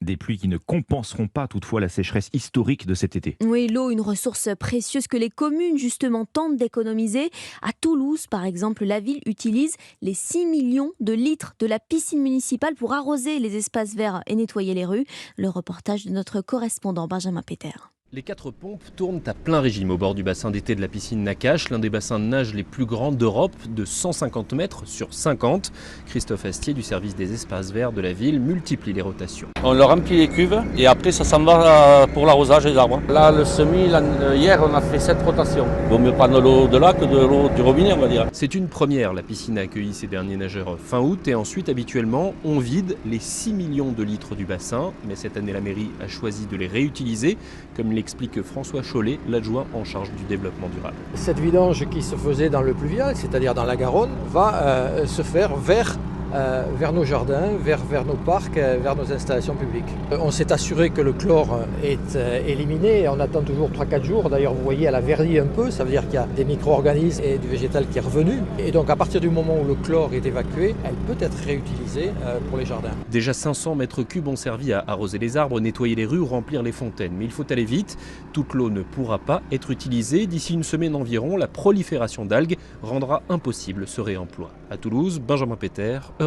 Des pluies qui ne compenseront pas toutefois la sécheresse historique de cet été. Oui, l'eau, une ressource précieuse que les communes justement tentent d'économiser. À Toulouse, par exemple, la ville utilise les 6 millions de litres de la piscine municipale pour arroser les espaces verts et nettoyer les rues. Le reportage de notre correspondant Benjamin Péter. Les 4 pompes tournent à plein régime au bord du bassin d'été de la piscine Nakache, l'un des bassins de nage les plus grands d'Europe, de 150 mètres sur 50. Christophe Astier du service des espaces verts de la ville multiplie les rotations. On leur remplit les cuves et après ça s'en va pour l'arrosage des arbres. Là le semis, hier on a fait 7 rotations. Il vaut mieux prendre l'eau de là que de l'eau du robinet on va dire. C'est une première, la piscine a accueilli ses derniers nageurs fin août et ensuite habituellement on vide les 6 millions de litres du bassin. Mais cette année la mairie a choisi de les réutiliser, comme l'explique François Chollet, l'adjoint en charge du développement durable. Cette vidange qui se faisait dans le pluvial, c'est-à-dire dans la Garonne, va se faire vers nos jardins, vers nos parcs, vers nos installations publiques. On s'est assuré que le chlore est éliminé. On attend toujours 3-4 jours. D'ailleurs, vous voyez, elle a verdi un peu. Ça veut dire qu'il y a des micro-organismes et du végétal qui est revenu. Et donc, à partir du moment où le chlore est évacué, elle peut être réutilisée pour les jardins. Déjà 500 mètres cubes ont servi à arroser les arbres, nettoyer les rues ou remplir les fontaines. Mais il faut aller vite. Toute l'eau ne pourra pas être utilisée. D'ici une semaine environ, la prolifération d'algues rendra impossible ce réemploi. À Toulouse, Benjamin Péter, Europe 1.